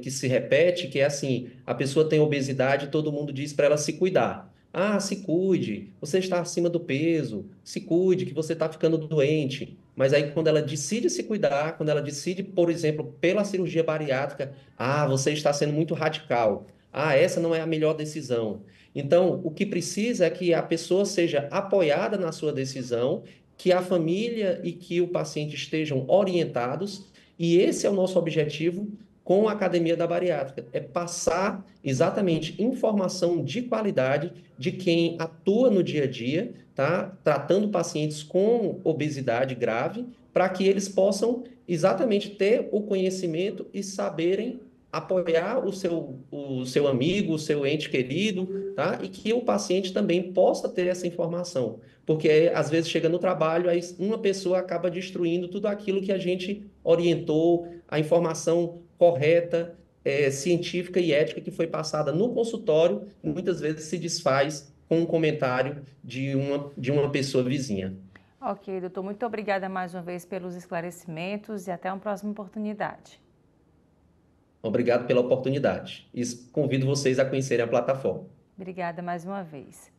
que se repete, que é assim, a pessoa tem obesidade e todo mundo diz para ela se cuidar. Ah, se cuide, você está acima do peso, se cuide, que você está ficando doente. Mas aí quando ela decide se cuidar, quando ela decide, por exemplo, pela cirurgia bariátrica, você está sendo muito radical. Essa não é a melhor decisão. Então, o que precisa é que a pessoa seja apoiada na sua decisão, que a família e que o paciente estejam orientados, e esse é o nosso objetivo com a Academia da Bariátrica, é passar exatamente informação de qualidade de quem atua no dia a dia, tá? Tratando pacientes com obesidade grave, para que eles possam exatamente ter o conhecimento e saberem apoiar o seu amigo, o seu ente querido, tá? E que o paciente também possa ter essa informação. Porque às vezes chega no trabalho, aí uma pessoa acaba destruindo tudo aquilo que a gente orientou, a informação correta, científica e ética que foi passada no consultório, muitas vezes se desfaz com um comentário de uma pessoa vizinha. Ok, doutor, muito obrigada mais uma vez pelos esclarecimentos e até uma próxima oportunidade. Obrigado pela oportunidade e convido vocês a conhecerem a plataforma. Obrigada mais uma vez.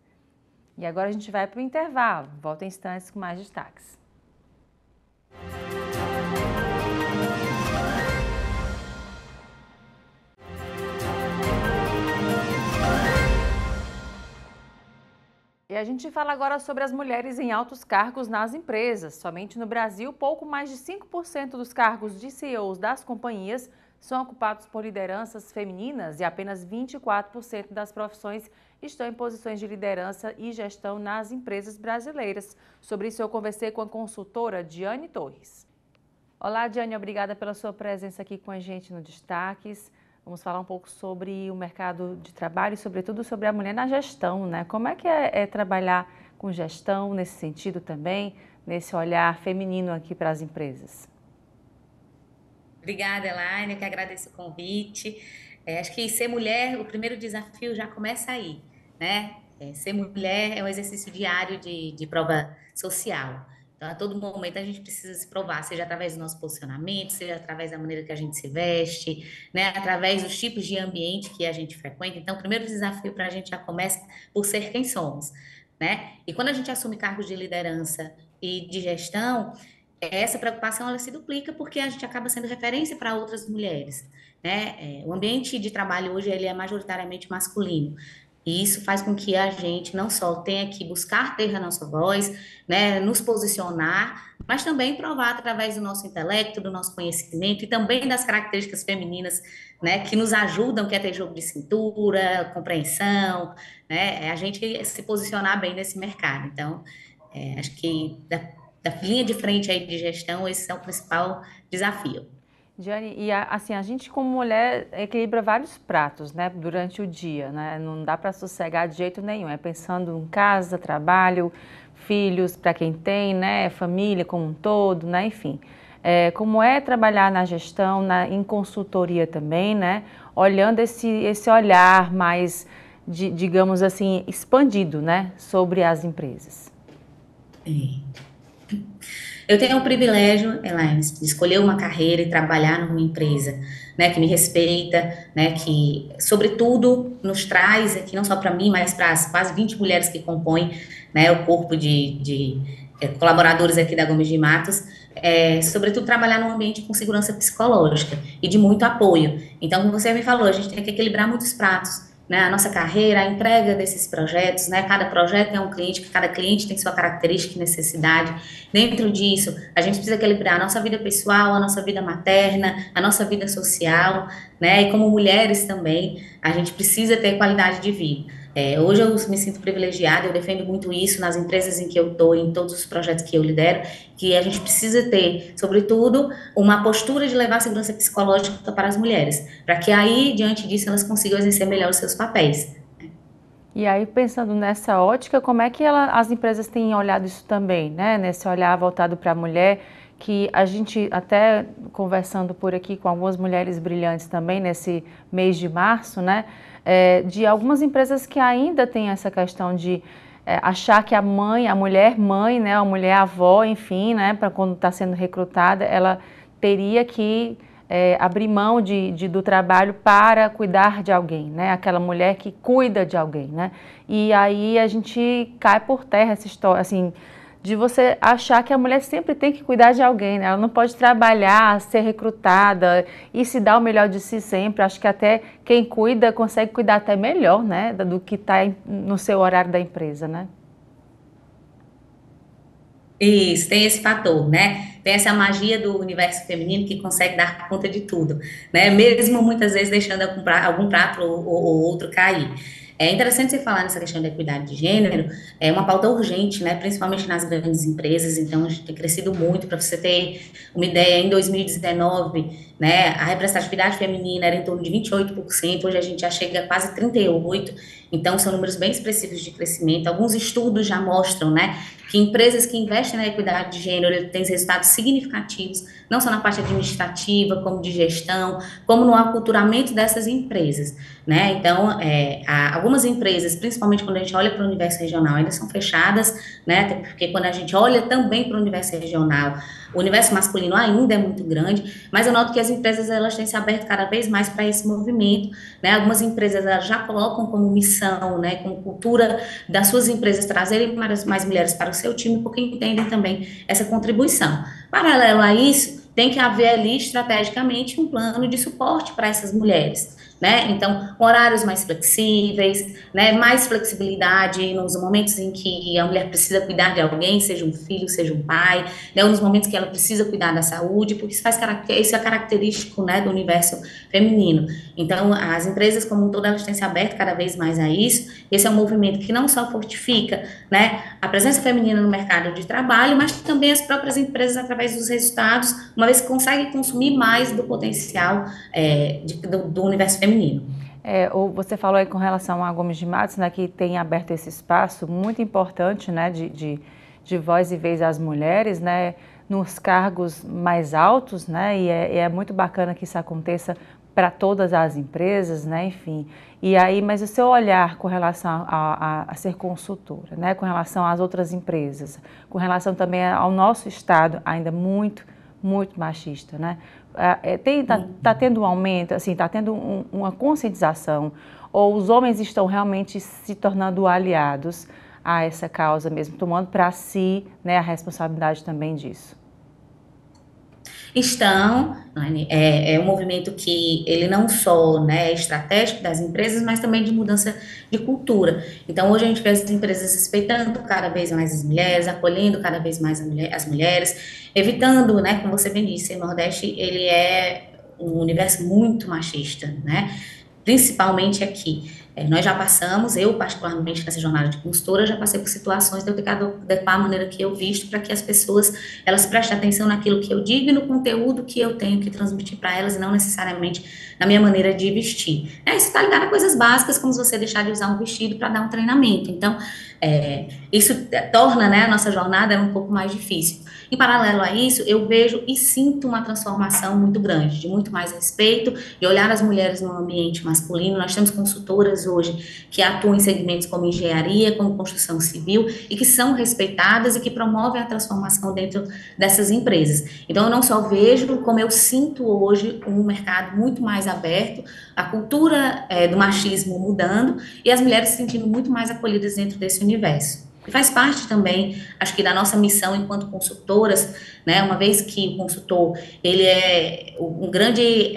E agora a gente vai para o intervalo. Volta em instantes com mais destaques. E a gente fala agora sobre as mulheres em altos cargos nas empresas. Somente no Brasil, pouco mais de 5% dos cargos de CEOs das companhias são ocupados por lideranças femininas e apenas 24% das profissões estão em posições de liderança e gestão nas empresas brasileiras. Sobre isso eu conversei com a consultora Diane Torres. Olá, Diane, obrigada pela sua presença aqui com a gente no Destaques. Vamos falar um pouco sobre o mercado de trabalho e, sobretudo, sobre a mulher na gestão, né? Como é que é trabalhar com gestão nesse sentido também, nesse olhar feminino aqui para as empresas? Obrigada, Elaine, eu que agradeço o convite. Acho que ser mulher, o primeiro desafio já começa aí, né? Ser mulher é um exercício diário de prova social. Então, a todo momento a gente precisa se provar, seja através do nosso posicionamento, seja através da maneira que a gente se veste, né? Através dos tipos de ambiente que a gente frequenta. Então, o primeiro desafio para a gente já começa por ser quem somos, né? E quando a gente assume cargos de liderança e de gestão, essa preocupação ela se duplica porque a gente acaba sendo referência para outras mulheres, né? O ambiente de trabalho hoje ele é majoritariamente masculino. E isso faz com que a gente não só tenha que buscar ter a nossa voz, né, nos posicionar, mas também provar através do nosso intelecto, do nosso conhecimento e também das características femininas, né, que nos ajudam, que é ter jogo de cintura, compreensão, né, a gente se posicionar bem nesse mercado. Então, acho que da linha de frente aí de gestão, esse é o principal desafio. Diane, e assim, a gente como mulher equilibra vários pratos, né, durante o dia, né, não dá para sossegar de jeito nenhum, pensando em casa, trabalho, filhos para quem tem, né, família como um todo, né, enfim. Como é trabalhar na gestão, em consultoria também, né, olhando esse olhar mais, digamos assim, expandido, né, sobre as empresas. Eu tenho o privilégio, Elaine, de escolher uma carreira e trabalhar numa empresa, né, que me respeita, né, que, sobretudo, nos traz aqui, não só para mim, mas para as quase 20 mulheres que compõem, né, o corpo de colaboradores aqui da Gomes de Matos, sobretudo trabalhar num ambiente com segurança psicológica e de muito apoio. Então, como você me falou, a gente tem que equilibrar muitos pratos, né? A nossa carreira, a entrega desses projetos, né? Cada projeto é um cliente, cada cliente tem sua característica e necessidade. Dentro disso, a gente precisa equilibrar a nossa vida pessoal, a nossa vida materna, a nossa vida social, né? E como mulheres também, a gente precisa ter qualidade de vida. Hoje eu me sinto privilegiada, eu defendo muito isso nas empresas em que eu estou, em todos os projetos que eu lidero, que a gente precisa ter, sobretudo, uma postura de levar a segurança psicológica para as mulheres, para que aí, diante disso, elas consigam exercer melhor os seus papéis. E aí, pensando nessa ótica, como é que as empresas têm olhado isso também, né? Nesse olhar voltado para a mulher, que a gente, até conversando por aqui com algumas mulheres brilhantes também, nesse mês de março, né? De algumas empresas que ainda têm essa questão de achar que a mulher mãe, né, a mulher avó, enfim, né, para quando está sendo recrutada, ela teria que abrir mão do trabalho para cuidar de alguém, né, aquela mulher que cuida de alguém, né, e aí a gente cai por terra essa história, assim, de você achar que a mulher sempre tem que cuidar de alguém, né? Ela não pode trabalhar, ser recrutada e se dar o melhor de si sempre. Acho que até quem cuida consegue cuidar até melhor, né? Do que está no seu horário da empresa, né? Isso, tem esse fator, né? Tem essa magia do universo feminino que consegue dar conta de tudo, né? Mesmo muitas vezes deixando algum prato ou outro cair. É interessante você falar nessa questão da equidade de gênero, é uma pauta urgente, né, principalmente nas grandes empresas, então a gente tem crescido muito. Para você ter uma ideia, em 2019, né, a representatividade feminina era em torno de 28%, hoje a gente já chega a quase 38%, então são números bem expressivos de crescimento. Alguns estudos já mostram, né, que empresas que investem na equidade de gênero têm resultados significativos, não só na parte administrativa, como de gestão, como no aculturamento dessas empresas, né? Então, algumas empresas, principalmente quando a gente olha para o universo regional, ainda são fechadas, né? Até porque quando a gente olha também para o universo regional, o universo masculino ainda é muito grande, mas eu noto que as empresas elas têm se aberto cada vez mais para esse movimento, né? Algumas empresas elas já colocam como missão, né, como cultura das suas empresas trazerem mais mulheres para o seu time, porque entendem também essa contribuição. Paralelo a isso, tem que haver ali estrategicamente um plano de suporte para essas mulheres, né? Então, horários mais flexíveis, né? Mais flexibilidade nos momentos em que a mulher precisa cuidar de alguém, seja um filho, seja um pai, né? Ou nos momentos que ela precisa cuidar da saúde, porque isso é característico, né, do universo feminino. Então, as empresas como um todo, elas têm se aberto cada vez mais a isso. Esse é um movimento que não só fortifica, né, a presença feminina no mercado de trabalho, mas também as próprias empresas através dos resultados, uma vez que conseguem consumir mais do potencial do universo feminino. Você falou aí com relação a Gomes de Matos, né, que tem aberto esse espaço muito importante, né, de voz e vez às mulheres, né, nos cargos mais altos, né, e é muito bacana que isso aconteça para todas as empresas, né, enfim. E aí, mas o seu olhar com relação a ser consultora, né, com relação às outras empresas, com relação também ao nosso estado, ainda muito machista, né? Tá tendo um aumento, assim, tá tendo uma conscientização, ou os homens estão realmente se tornando aliados a essa causa mesmo, tomando para si, né, a responsabilidade também disso? Estão, é um movimento que ele não só, né, é estratégico das empresas, mas também de mudança de cultura. Então, hoje a gente vê as empresas respeitando cada vez mais as mulheres, acolhendo cada vez mais as mulheres, evitando, né, como você bem disse, o Nordeste, ele é um universo muito machista, né, principalmente aqui. Nós já passamos, eu particularmente nessa jornada de consultora, já passei por situações de eu ter que adequar a maneira que eu visto para que as pessoas, elas prestem atenção naquilo que eu digo e no conteúdo que eu tenho que transmitir para elas e não necessariamente na minha maneira de vestir. Isso está ligado a coisas básicas, como você deixar de usar um vestido para dar um treinamento. Então, isso torna, né, a nossa jornada um pouco mais difícil. Em paralelo a isso, eu vejo e sinto uma transformação muito grande, de muito mais respeito, de olhar as mulheres no ambiente masculino. Nós temos consultoras hoje que atuam em segmentos como engenharia, como construção civil, e que são respeitadas e que promovem a transformação dentro dessas empresas. Então, eu não só vejo, como eu sinto hoje um mercado muito mais aberto, a cultura do machismo mudando e as mulheres se sentindo muito mais acolhidas dentro desse universo. E faz parte também, acho que da nossa missão enquanto consultoras, né, uma vez que o consultor, ele é um grande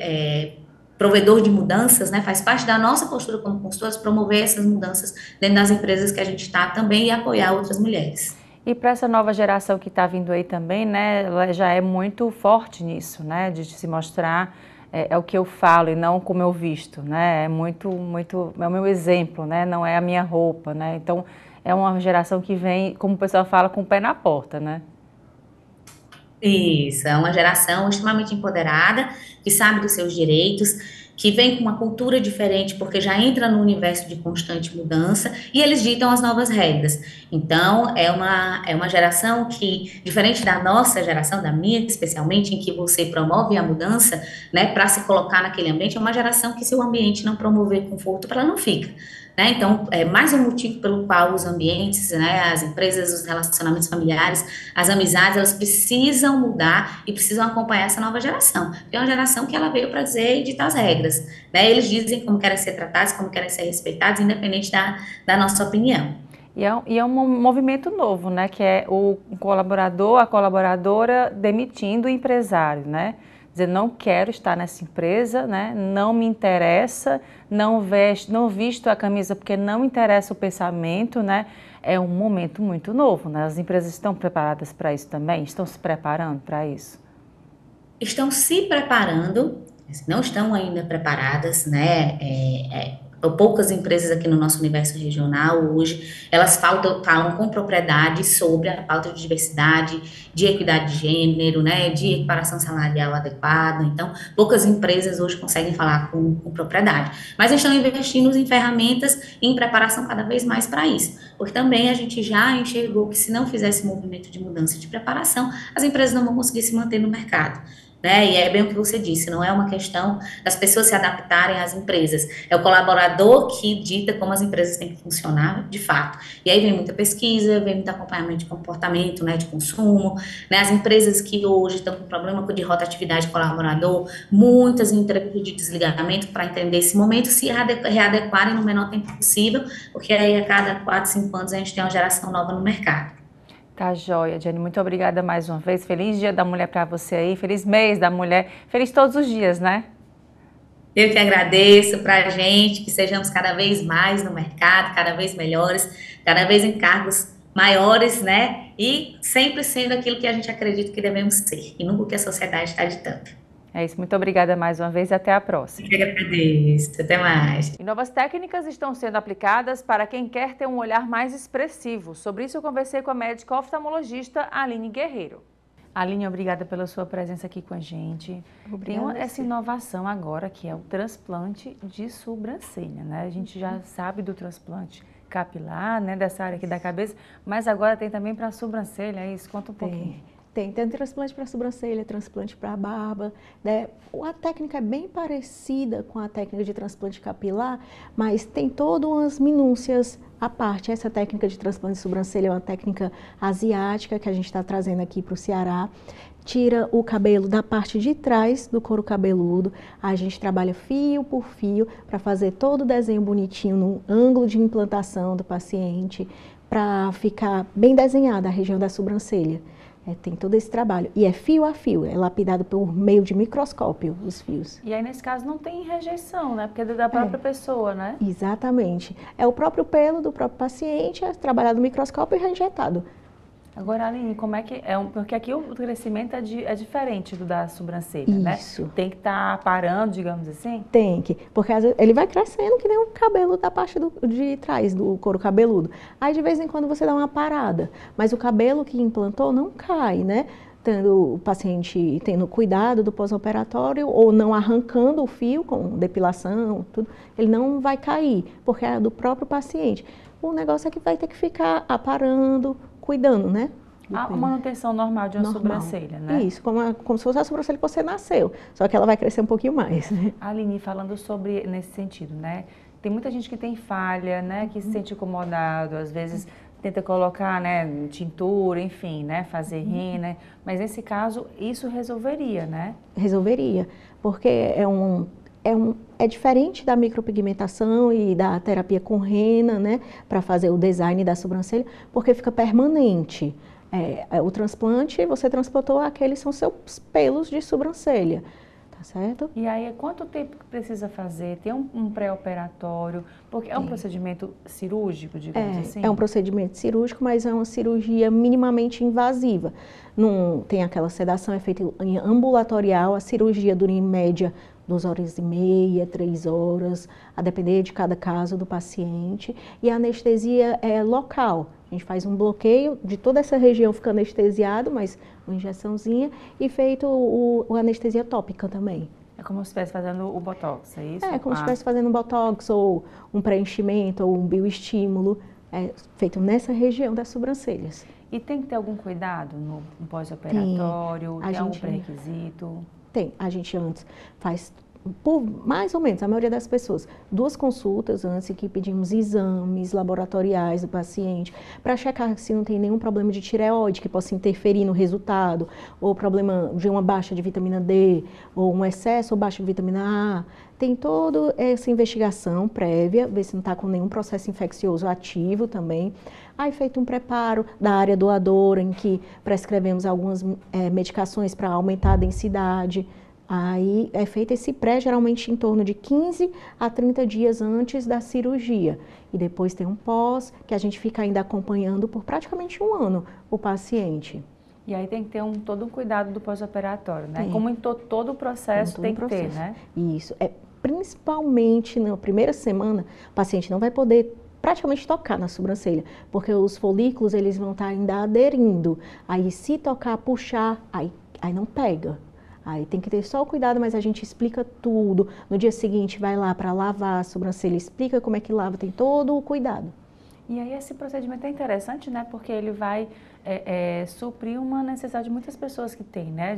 provedor de mudanças, né, faz parte da nossa postura como consultoras promover essas mudanças dentro das empresas que a gente está também e apoiar outras mulheres. E para essa nova geração que está vindo aí também, né, ela já é muito forte nisso, né, de se mostrar é o que eu falo e não como eu visto, né, é muito, é o meu exemplo, né, não é a minha roupa, né, então é uma geração que vem, como o pessoal fala, com o pé na porta, né? Isso, é uma geração extremamente empoderada, que sabe dos seus direitos, que vem com uma cultura diferente, porque já entra no universo de constante mudança, e eles ditam as novas regras. Então, é uma geração que, diferente da nossa geração, da minha especialmente, em que você promove a mudança, né, para se colocar naquele ambiente, é uma geração que, se o ambiente não promover conforto, ela não fica. Né? Então, é mais um motivo pelo qual os ambientes, né, as empresas, os relacionamentos familiares, as amizades, elas precisam mudar e precisam acompanhar essa nova geração. Porque é uma geração que ela veio para dizer e ditar as regras. Né? Eles dizem como querem ser tratados, como querem ser respeitados, independente da nossa opinião. E é um movimento novo, né, que é o colaborador, a colaboradora demitindo o empresário, né? Dizer, não quero estar nessa empresa, né? Não me interessa, não visto a camisa porque não interessa o pensamento, né? É um momento muito novo, né? As empresas estão preparadas para isso também? Estão se preparando para isso? Estão se preparando, não estão ainda preparadas, né? Poucas empresas aqui no nosso universo regional hoje, elas falam com propriedade sobre a pauta de diversidade, de equidade de gênero, né, de equiparação salarial adequada. Então, poucas empresas hoje conseguem falar com propriedade. Mas estão investindo em ferramentas e em preparação cada vez mais para isso. Porque também a gente já enxergou que se não fizesse movimento de mudança e de preparação, as empresas não vão conseguir se manter no mercado. Né? E é bem o que você disse, não é uma questão das pessoas se adaptarem às empresas, é o colaborador que dita como as empresas têm que funcionar de fato. E aí vem muita pesquisa, vem muito acompanhamento de comportamento, né, de consumo, né? As empresas que hoje estão com problema de rotatividade de colaborador, muitas em entrevista de desligamento para entender esse momento, se readequarem no menor tempo possível, porque aí a cada 4, 5 anos a gente tem uma geração nova no mercado. Tá joia, Jenny. Muito obrigada mais uma vez. Feliz Dia da Mulher para você aí. Feliz mês da mulher. Feliz todos os dias, né? Eu que agradeço para a gente, que sejamos cada vez mais no mercado, cada vez melhores, cada vez em cargos maiores, né? E sempre sendo aquilo que a gente acredita que devemos ser, e nunca o que a sociedade está ditando. É isso, muito obrigada mais uma vez e até a próxima. Eu que agradeço, até mais. E novas técnicas estão sendo aplicadas para quem quer ter um olhar mais expressivo. Sobre isso eu conversei com a médica oftalmologista Aline Guerreiro. Aline, obrigada pela sua presença aqui com a gente. Tem essa inovação agora que é o transplante de sobrancelha, né? A gente já sabe do transplante capilar, né, dessa área aqui da cabeça, mas agora tem também para a sobrancelha, é isso? Conta um pouquinho. Tem transplante para sobrancelha, transplante para barba, né? A técnica é bem parecida com a técnica de transplante capilar, mas tem todas umas minúcias à parte. Essa técnica de transplante de sobrancelha é uma técnica asiática que a gente está trazendo aqui para o Ceará. Tira o cabelo da parte de trás do couro cabeludo, a gente trabalha fio por fio para fazer todo o desenho bonitinho no ângulo de implantação do paciente, para ficar bem desenhada a região da sobrancelha. Tem todo esse trabalho. E é fio a fio, é lapidado por meio de microscópio, os fios. E aí, nesse caso, não tem rejeição, né? Porque é da própria pessoa, né? Exatamente. É o próprio pelo do próprio paciente, é trabalhado no microscópio e reinjetado. Agora, Aline, como é que é? Porque aqui o crescimento é diferente do da sobrancelha, né? Isso. Tem que estar parando, digamos assim? Tem que, porque às vezes ele vai crescendo que nem o cabelo da parte de trás do couro cabeludo. Aí de vez em quando você dá uma parada, mas o cabelo que implantou não cai, né? Tendo o paciente tendo cuidado do pós-operatório ou não arrancando o fio com depilação, tudo, ele não vai cair, porque é do próprio paciente. O negócio é que vai ter que ficar aparando, cuidando, né? A manutenção normal de uma sobrancelha, né? Isso, como se fosse a sobrancelha que você nasceu, só que ela vai crescer um pouquinho mais. Né? Aline, falando sobre, nesse sentido, né? Tem muita gente que tem falha, né? Que se sente incomodado, às vezes tenta colocar, né, tintura, enfim, né? Fazer rina, mas nesse caso, isso resolveria, né? Resolveria, porque é diferente da micropigmentação e da terapia com rena, né, para fazer o design da sobrancelha, porque fica permanente. O transplante, você transplantou, aqueles são seus pelos de sobrancelha, tá certo? E aí, quanto tempo que precisa fazer? Tem um pré-operatório? Porque é um procedimento cirúrgico, digamos assim? É um procedimento cirúrgico, mas é uma cirurgia minimamente invasiva. Não tem aquela sedação, é feita em ambulatorial, a cirurgia dura em média 2h30, 3 horas, a depender de cada caso do paciente. E a anestesia é local. A gente faz um bloqueio de toda essa região, fica anestesiado, mas uma injeçãozinha, e feito a anestesia tópica também. É como se estivesse fazendo o botox, é isso? É como se estivesse fazendo um botox, ou um preenchimento, ou um bioestímulo, feito nessa região das sobrancelhas. E tem que ter algum cuidado no pós-operatório? Tem algum pré-requisito? Tem. A gente antes faz, por mais ou menos, a maioria das pessoas, 2 consultas antes, que pedimos exames laboratoriais do paciente, para checar se não tem nenhum problema de tireoide que possa interferir no resultado, ou problema de uma baixa de vitamina D, ou um excesso ou baixa de vitamina A. Tem toda essa investigação prévia, ver se não está com nenhum processo infeccioso ativo também. Aí feito um preparo da área doadora, em que prescrevemos algumas medicações para aumentar a densidade. Aí é feito esse pré, geralmente em torno de 15 a 30 dias antes da cirurgia. E depois tem um pós, que a gente fica ainda acompanhando por praticamente 1 ano o paciente. E aí tem que ter todo um cuidado do pós-operatório, né? Como em todo o processo tem que ter, né? Isso. Principalmente na primeira semana, o paciente não vai poder praticamente tocar na sobrancelha, porque os folículos eles vão estar ainda aderindo. Aí se tocar, puxar, aí não pega. Aí tem que ter só o cuidado, mas a gente explica tudo. No dia seguinte vai lá para lavar a sobrancelha, explica como é que lava, tem todo o cuidado. E aí esse procedimento é interessante, né? Porque ele vai suprir uma necessidade de muitas pessoas que têm, né?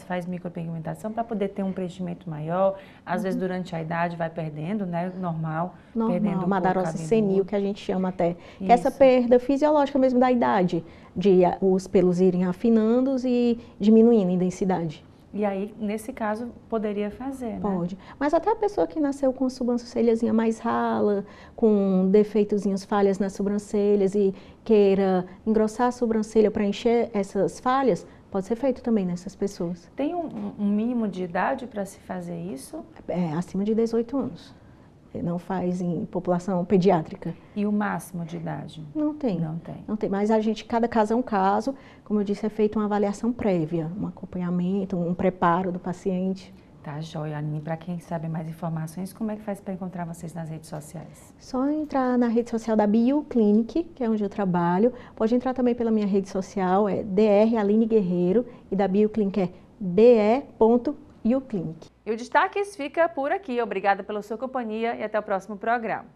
Faz micropigmentação para poder ter um preenchimento maior. Às vezes durante a idade vai perdendo, né? Normal, perdendo madarose senil, que a gente chama até. Que é essa perda fisiológica mesmo da idade, de os pelos irem afinando e diminuindo em densidade. E aí, nesse caso, poderia fazer, né? Pode. Mas até a pessoa que nasceu com a sobrancelhazinha mais rala, com defeitozinhos, falhas nas sobrancelhas e queira engrossar a sobrancelha para encher essas falhas, pode ser feito também nessas pessoas. Tem um mínimo de idade para se fazer isso? Acima de 18 anos. Não faz em população pediátrica. E o máximo de idade? Não tem. Não tem. Não tem, mas cada caso é um caso. Como eu disse, é feita uma avaliação prévia, um acompanhamento, um preparo do paciente. Tá, joia, Aline. Para quem sabe mais informações, como é que faz para encontrar vocês nas redes sociais? Só entrar na rede social da Bioclinic, que é onde eu trabalho. Pode entrar também pela minha rede social, é Dr. Aline Guerreiro, e da Bioclinic é be.bioclinic. E o Destaques fica por aqui. Obrigada pela sua companhia e até o próximo programa.